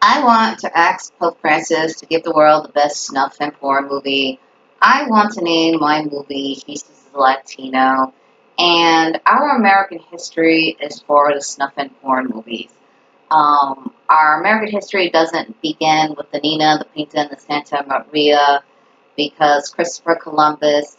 I want to ask Pope Francis to give the world the best snuff and porn movie. I want to name my movie Jesus is Latino. And our American history is for the snuff and porn movies. Our American history doesn't begin with the Nina, the Pinta, and the Santa Maria because Christopher Columbus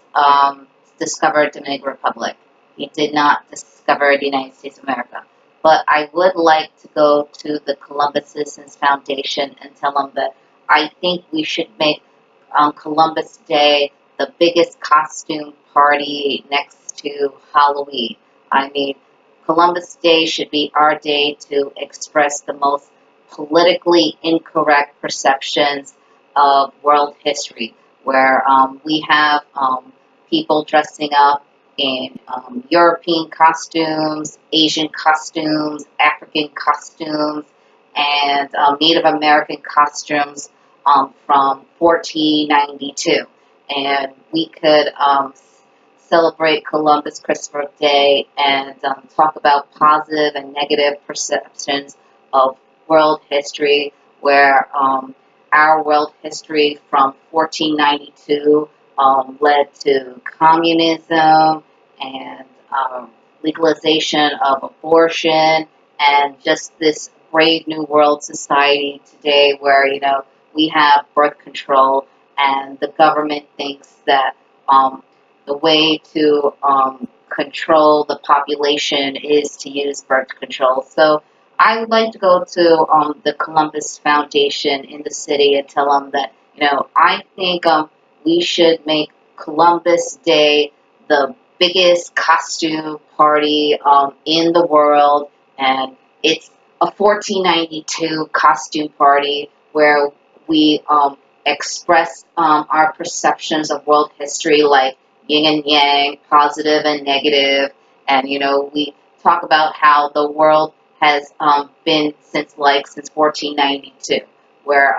discovered Dominican Republic. He did not discover the United States of America. But I would like to go to the Columbus Citizens Foundation and tell them that I think we should make Columbus Day the biggest costume party next to Halloween. I mean, Columbus Day should be our day to express the most politically incorrect perceptions of world history, where we have people dressing up in European costumes, Asian costumes, African costumes, and Native American costumes from 1492. And we could celebrate Columbus Christopher Day and talk about positive and negative perceptions of world history, where our world history from 1492 led to communism and legalization of abortion and just this brave new world society today where, we have birth control and the government thinks that the way to control the population is to use birth control. So I would like to go to the Columbus Foundation in the city and tell them that, I think we should make Columbus Day the biggest costume party in the world, and it's a 1492 costume party where we express our perceptions of world history, like yin and yang, positive and negative, and we talk about how the world has been since 1492, where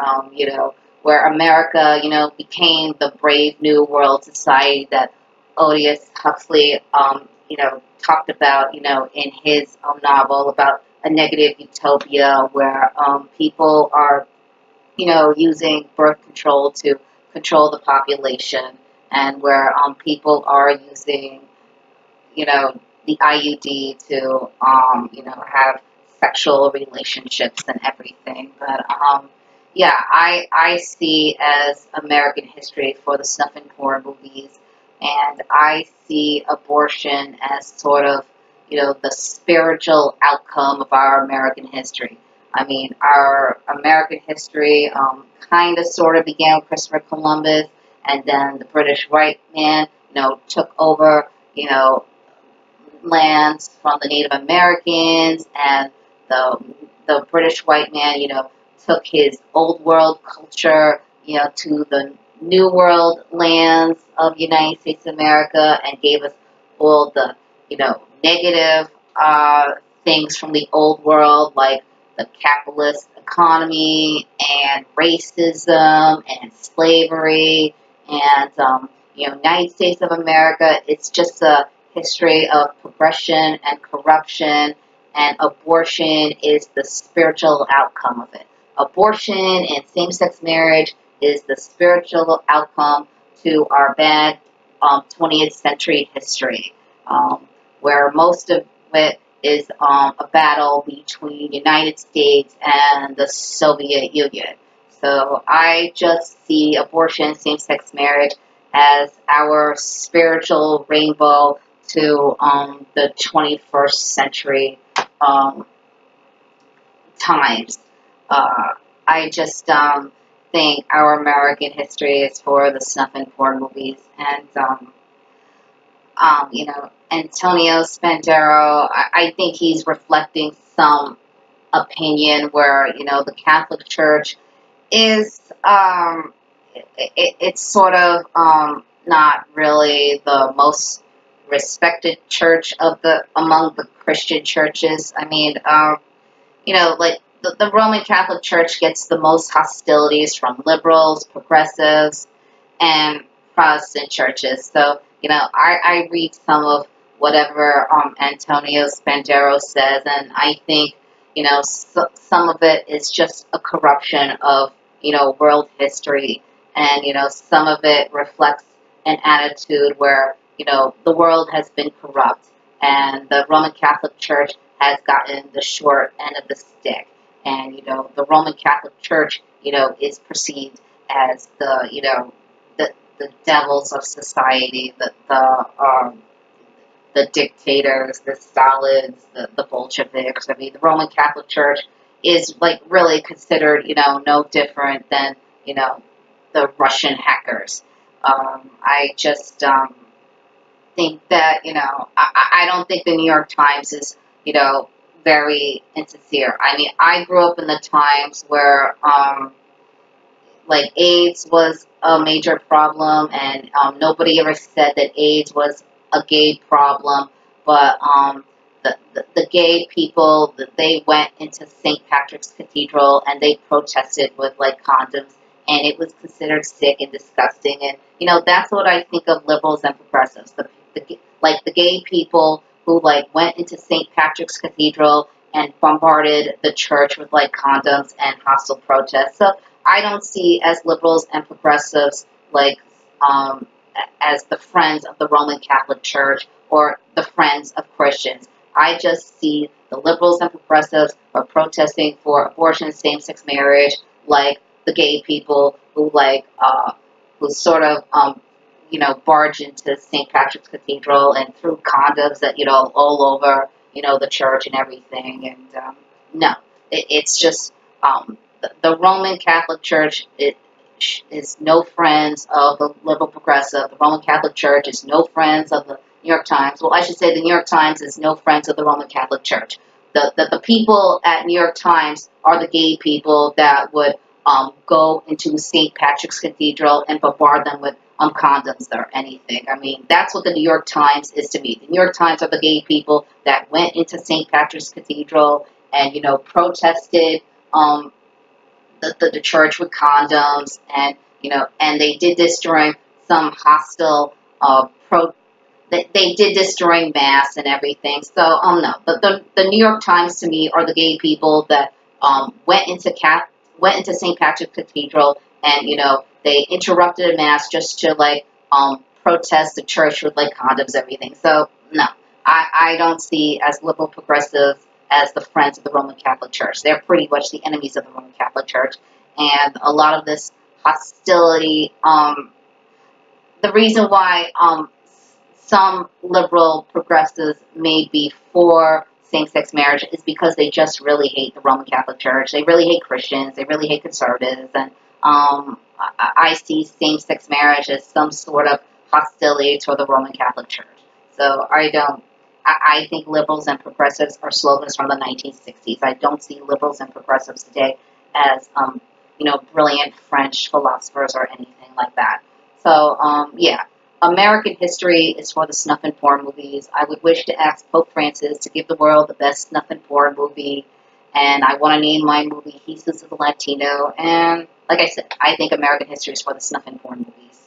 where America became the brave new world society that Aldous Huxley talked about in his novel about a negative utopia where people are using birth control to control the population, and where people are using, the IUD to, have sexual relationships and everything. But, yeah, I see as American history for the snuff and porn movies, and I see abortion as sort of, the spiritual outcome of our American history. I mean, our American history kind of sort of began with Christopher Columbus, and then the British white man, took over, lands from the Native Americans, and the the British white man, took his old world culture, to the new world lands of United States of America, and gave us all the, negative things from the old world, like the capitalist economy and racism and slavery and United States of America. It's just a history of progression and corruption, and abortion is the spiritual outcome of it. Abortion and same-sex marriage is the spiritual outcome to our bad 20th century history, where most of it is a battle between United States and the Soviet Union. So I just see abortion and same-sex marriage as our spiritual rainbow to the 21st century um, times. I just think our American history is for the snuff and porn movies, and Antonio Spandero, I think he's reflecting some opinion where, the Catholic Church is, it's sort of not really the most respected church among the Christian churches. I mean, like the Roman Catholic Church gets the most hostilities from liberals, progressives, and Protestant churches. So, I read some of whatever Antonio Spandero says, and I think, some of it is just a corruption of, world history. And, some of it reflects an attitude where, the world has been corrupt and the Roman Catholic Church has gotten the short end of the stick. And, the Roman Catholic Church, is perceived as the devils of society, the dictators, the Stalins, the Bolsheviks. I mean, the Roman Catholic Church is like really considered, no different than, the Russian hackers. I just think that, I don't think the New York Times is, very insincere. I mean, I grew up in the times where, like, AIDS was a major problem, and nobody ever said that AIDS was a gay problem. But the gay people, they went into St. Patrick's Cathedral and they protested with like condoms, and it was considered sick and disgusting. And that's what I think of liberals and progressives. Like the gay people who like went into St. Patrick's Cathedral and bombarded the church with like condoms and hostile protests. So I don't see as liberals and progressives like um, as the friends of the Roman Catholic Church or the friends of Christians. I just see the liberals and progressives are protesting for abortion and same-sex marriage, like the gay people who sort of barge into St. Patrick's Cathedral and threw condoms that all over the church and everything. And no, it's just the Roman Catholic Church is no friends of the liberal progressive. The Roman Catholic Church is no friends of the New York Times. Well, I should say the New York Times is no friends of the Roman Catholic Church. The people at New York Times are the gay people that would go into St. Patrick's Cathedral and bombard them with condoms or anything. I mean, that's what the New York Times is to me. The New York Times are the gay people that went into St. Patrick's Cathedral and, protested the church with condoms, and and they did this during some hostile pro. They did this during mass and everything. So no, the New York Times to me are the gay people that went into St. Patrick's Cathedral, and they interrupted a mass just to like protest the church with like condoms and everything. So no, I don't see as liberal progressives as the friends of the Roman Catholic Church. They're pretty much the enemies of the Roman Catholic Church. And a lot of this hostility, the reason why some liberal progressives may be for same-sex marriage is because they just really hate the Roman Catholic Church. They really hate Christians. They really hate conservatives. And I see same-sex marriage as some sort of hostility toward the Roman Catholic Church. So I think liberals and progressives are slogans from the 1960s. I don't see liberals and progressives today as, brilliant French philosophers or anything like that. So, yeah, American history is for the snuff and porn movies. I would wish to ask Pope Francis to give the world the best snuff and porn movie, and I want to name my movie Jesus is a Latino. And like I said, I think American history is for the snuff and porn movies.